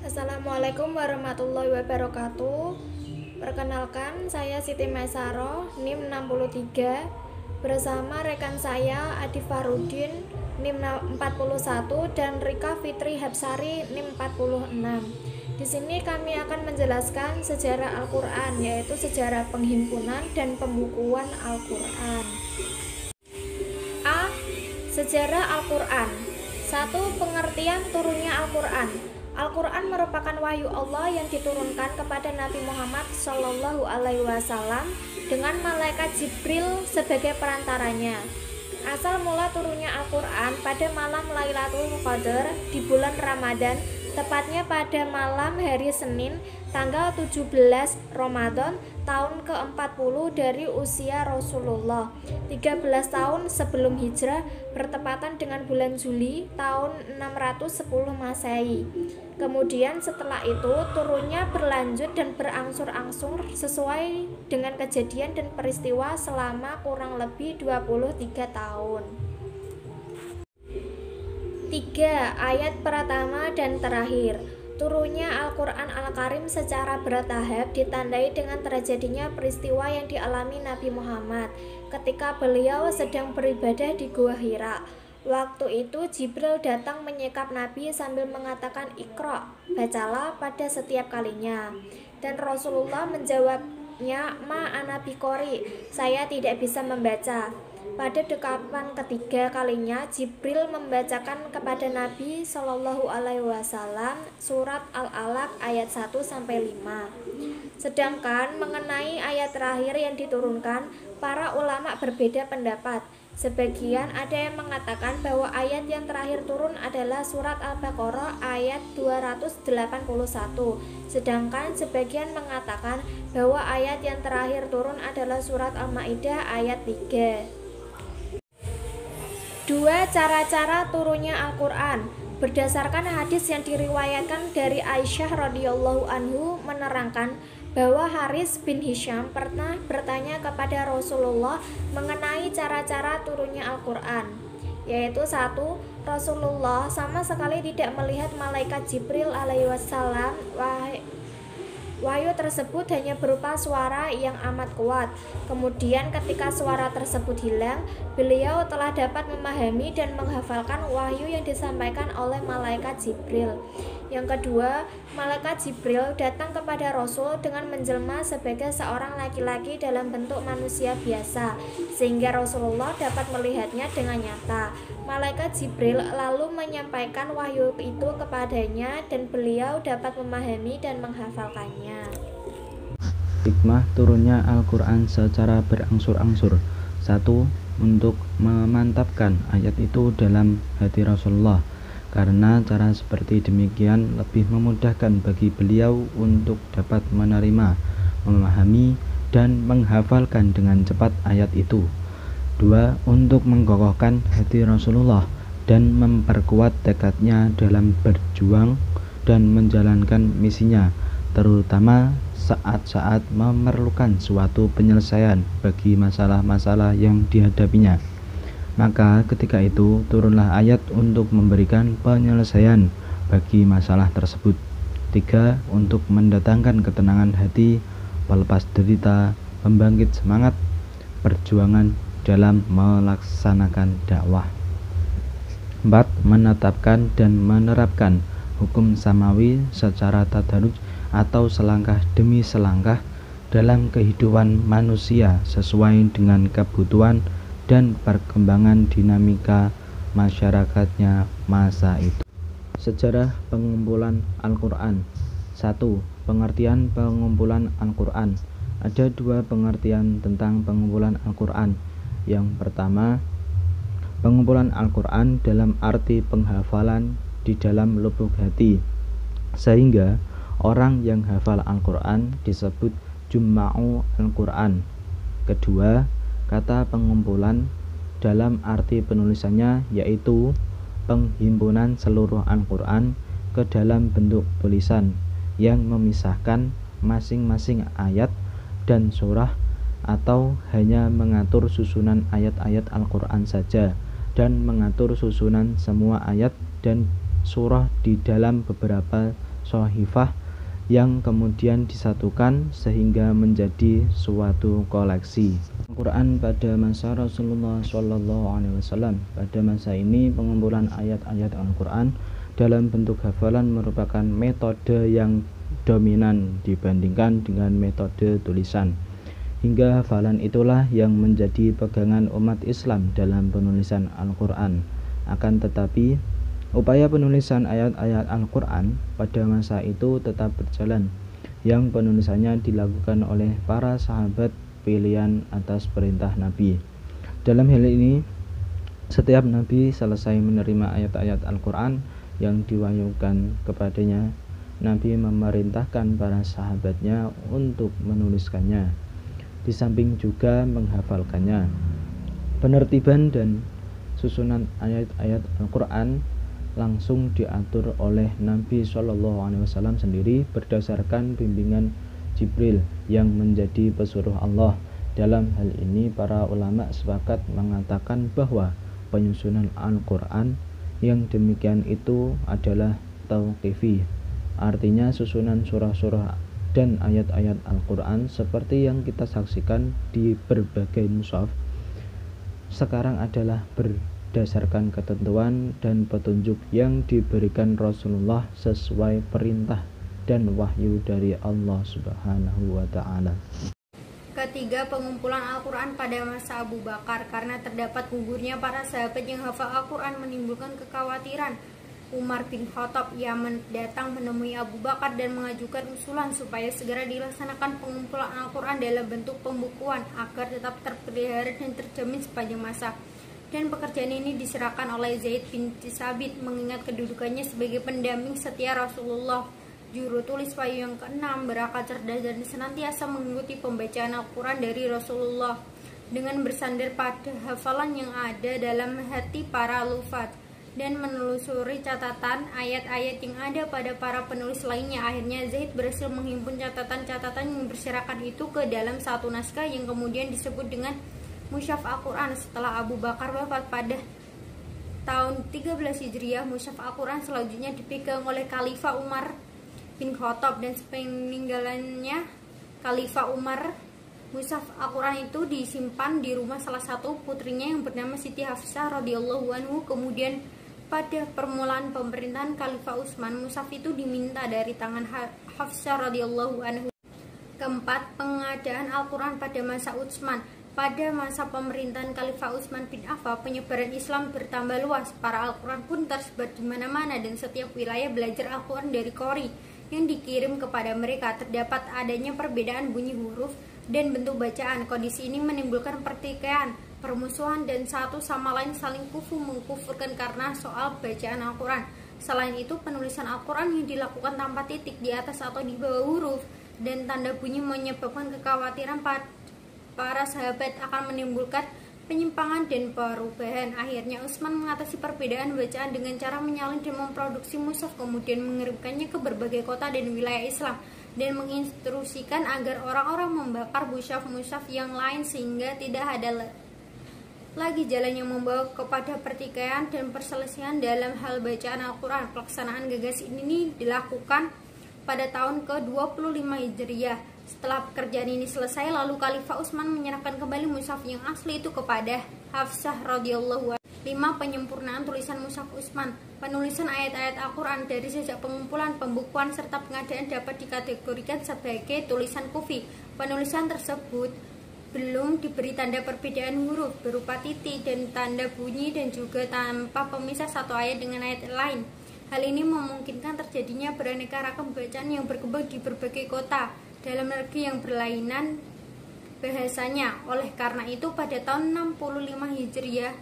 Assalamualaikum warahmatullahi wabarakatuh. Perkenalkan, saya Siti Maisaro, NIM 63 bersama rekan saya Adi Farudin NIM 41 dan Rika Fitri Habsari NIM 46. Di sini kami akan menjelaskan sejarah Al-Qur'an, yaitu sejarah penghimpunan dan pembukuan Al-Qur'an. A. Sejarah Al-Qur'an. 1. Pengertian turunnya Al-Qur'an. Al-Qur'an merupakan wahyu Allah yang diturunkan kepada Nabi Muhammad SAW dengan malaikat Jibril sebagai perantaranya. Asal mula turunnya Al-Qur'an pada malam Lailatul Qadar di bulan Ramadan, tepatnya pada malam hari Senin tanggal 17 Ramadan tahun ke-40 dari usia Rasulullah, 13 tahun sebelum hijrah, bertepatan dengan bulan Juli tahun 610 Masehi. Kemudian setelah itu turunnya berlanjut dan berangsur-angsur sesuai dengan kejadian dan peristiwa selama kurang lebih 23 tahun. 3. Ayat pertama dan terakhir. Turunnya Al-Quran Al-Karim secara bertahap ditandai dengan terjadinya peristiwa yang dialami Nabi Muhammad ketika beliau sedang beribadah di Gua Hira. Waktu itu Jibril datang menyekap Nabi sambil mengatakan Iqra, bacalah pada setiap kalinya. Dan Rasulullah menjawabnya, Ma ana biqori, saya tidak bisa membaca. Pada dekapan ketiga kalinya Jibril membacakan kepada Nabi SAW surat Al-Alaq ayat 1-5. Sedangkan mengenai ayat terakhir yang diturunkan, para ulama berbeda pendapat. Sebagian ada yang mengatakan bahwa ayat yang terakhir turun adalah surat Al-Baqarah ayat 281. Sedangkan sebagian mengatakan bahwa ayat yang terakhir turun adalah surat Al-Maidah ayat 3. 2. Cara-cara turunnya Al-Quran. Berdasarkan hadis yang diriwayatkan dari Aisyah radhiyallahu anhu menerangkan bahwa Haris bin Hisham pernah bertanya kepada Rasulullah mengenai cara-cara turunnya Al-Quran, yaitu 1. Rasulullah sama sekali tidak melihat malaikat Jibril alaihi wassalam. Wahyu tersebut hanya berupa suara yang amat kuat. Kemudian ketika suara tersebut hilang, beliau telah dapat memahami dan menghafalkan wahyu yang disampaikan oleh malaikat Jibril. Yang kedua, malaikat Jibril datang kepada Rasul dengan menjelma sebagai seorang laki-laki dalam bentuk manusia biasa, sehingga Rasulullah dapat melihatnya dengan nyata. Malaikat Jibril lalu menyampaikan wahyu itu kepadanya dan beliau dapat memahami dan menghafalkannya. Hikmah turunnya Al-Quran secara berangsur-angsur. 1. Untuk memantapkan ayat itu dalam hati Rasulullah, karena cara seperti demikian lebih memudahkan bagi beliau untuk dapat menerima, memahami, dan menghafalkan dengan cepat ayat itu. 2. Untuk mengkokohkan hati Rasulullah dan memperkuat tekadnya dalam berjuang dan menjalankan misinya, terutama saat-saat memerlukan suatu penyelesaian bagi masalah-masalah yang dihadapinya. Maka ketika itu turunlah ayat untuk memberikan penyelesaian bagi masalah tersebut. 3. Untuk mendatangkan ketenangan hati, pelepas derita, membangkit semangat perjuangan dalam melaksanakan dakwah. 4. Menetapkan dan menerapkan hukum samawi secara tadarruj atau selangkah demi selangkah dalam kehidupan manusia sesuai dengan kebutuhan dan perkembangan dinamika masyarakatnya masa itu. Sejarah pengumpulan Al-Quran. 1. Pengertian pengumpulan Al-Quran. Ada dua pengertian tentang pengumpulan Al-Quran. Yang pertama, pengumpulan Al-Quran dalam arti penghafalan di dalam lubuk hati, sehingga orang yang hafal Al-Quran disebut Jumma'u Al-Quran. Kedua, kata pengumpulan dalam arti penulisannya yaitu penghimpunan seluruh Al-Quran ke dalam bentuk tulisan yang memisahkan masing-masing ayat dan surah, atau hanya mengatur susunan ayat-ayat Al-Quran saja dan mengatur susunan semua ayat dan surah di dalam beberapa shahifah yang kemudian disatukan sehingga menjadi suatu koleksi. Al-Quran pada masa Rasulullah SAW. Pada masa ini pengumpulan ayat-ayat Al-Quran dalam bentuk hafalan merupakan metode yang dominan dibandingkan dengan metode tulisan. Hingga hafalan itulah yang menjadi pegangan umat Islam dalam penulisan Al-Quran. Akan tetapi upaya penulisan ayat-ayat Al-Quran pada masa itu tetap berjalan, yang penulisannya dilakukan oleh para sahabat pilihan atas perintah Nabi. Dalam hal ini, setiap Nabi selesai menerima ayat-ayat Al-Quran yang diwahyukan kepadanya, Nabi memerintahkan para sahabatnya untuk menuliskannya, di samping juga menghafalkannya. Penertiban dan susunan ayat-ayat Al-Quran langsung diatur oleh Nabi SAW sendiri berdasarkan bimbingan Jibril yang menjadi pesuruh Allah. Dalam hal ini para ulama sepakat mengatakan bahwa penyusunan Al-Quran yang demikian itu adalah tauqifi, artinya susunan surah-surah dan ayat-ayat Al-Quran seperti yang kita saksikan di berbagai mushaf sekarang adalah berdasarkan ketentuan dan petunjuk yang diberikan Rasulullah sesuai perintah dan wahyu dari Allah Subhanahu wa Ta'ala. Ketiga, pengumpulan Al-Quran pada masa Abu Bakar. Karena terdapat gugurnya para sahabat yang hafal Al-Quran menimbulkan kekhawatiran. Umar bin Khattab yang datang menemui Abu Bakar dan mengajukan usulan supaya segera dilaksanakan pengumpulan Al-Quran dalam bentuk pembukuan agar tetap terpelihara dan terjamin sepanjang masa. Dan pekerjaan ini diserahkan oleh Zaid bin Sabit mengingat kedudukannya sebagai pendamping setia Rasulullah. Juru tulis wahyu yang keenam berakal cerdas dan senantiasa mengikuti pembacaan Al-Quran dari Rasulullah dengan bersandar pada hafalan yang ada dalam hati para lufat dan menelusuri catatan ayat-ayat yang ada pada para penulis lainnya. Akhirnya Zaid berhasil menghimpun catatan-catatan yang berserakan itu ke dalam satu naskah yang kemudian disebut dengan Mushaf Al-Quran. Setelah Abu Bakar wafat pada tahun 13 Hijriah, Mushaf Al-Quran selanjutnya dipegang oleh Khalifah Umar bin Khattab, dan sepeninggalannya Khalifah Umar, Mushaf Al-Quran itu disimpan di rumah salah satu putrinya yang bernama Siti Hafsah radhiyallahu anhu. Kemudian pada permulaan pemerintahan Khalifah Utsman, mushaf itu diminta dari tangan Hafsah radhiyallahu anhu. Keempat, pengadaan Al-Quran pada masa Utsman. Pada masa pemerintahan Khalifah Utsman bin Affan, penyebaran Islam bertambah luas. Para Al-Quran pun tersebar di mana-mana dan setiap wilayah belajar Al-Quran dari qori yang dikirim kepada mereka. Terdapat adanya perbedaan bunyi huruf dan bentuk bacaan. Kondisi ini menimbulkan pertikaian, permusuhan, dan satu sama lain saling mengkufurkan karena soal bacaan Al-Quran. Selain itu, penulisan Al-Quran yang dilakukan tanpa titik di atas atau di bawah huruf dan tanda bunyi menyebabkan kekhawatiran para sahabat akan menimbulkan penyimpangan dan perubahan. Akhirnya Utsman mengatasi perbedaan bacaan dengan cara menyalin dan memproduksi mushaf, kemudian mengirimkannya ke berbagai kota dan wilayah Islam, dan menginstruksikan agar orang-orang membakar mushaf-mushaf yang lain sehingga tidak ada lagi jalan yang membawa kepada pertikaian dan perselisihan dalam hal bacaan Al-Quran. Pelaksanaan gagasan ini dilakukan pada tahun ke-25 Hijriah. Setelah pekerjaan ini selesai, lalu Khalifah Utsman menyerahkan kembali mushaf yang asli itu kepada Hafsah radhiyallahu anha. 5. Penyempurnaan tulisan mushaf Utsman. Penulisan ayat-ayat Al-Quran dari sejak pengumpulan, pembukuan, serta pengadaan dapat dikategorikan sebagai tulisan kufi. Penulisan tersebut belum diberi tanda perbedaan huruf berupa titik dan tanda bunyi, dan juga tanpa pemisah satu ayat dengan ayat lain. Hal ini memungkinkan terjadinya beraneka ragam bacaan yang berkembang di berbagai kota dalam negeri yang berlainan bahasanya. Oleh karena itu, pada tahun 65 Hijriah,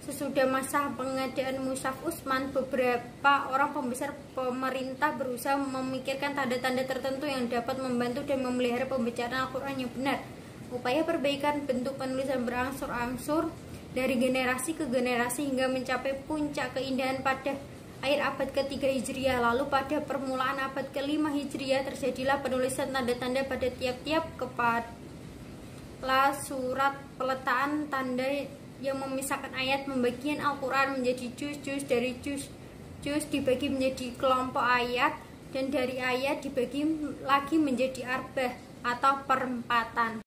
sesudah masa pengadaan mushaf Utsman, beberapa orang pembesar pemerintah berusaha memikirkan tanda-tanda tertentu yang dapat membantu dan memelihara pembacaan Al-Quran yang benar. Upaya perbaikan bentuk penulisan berangsur-angsur dari generasi ke generasi hingga mencapai puncak keindahan pada akhir abad ke-3 Hijriah. Lalu pada permulaan abad ke-5 Hijriah terjadilah penulisan tanda-tanda pada tiap-tiap kepala surat, peletaan tanda yang memisahkan ayat, membagian Al-Quran menjadi juz-juz, dari juz dibagi menjadi kelompok ayat, dan dari ayat dibagi lagi menjadi arbah atau perempatan.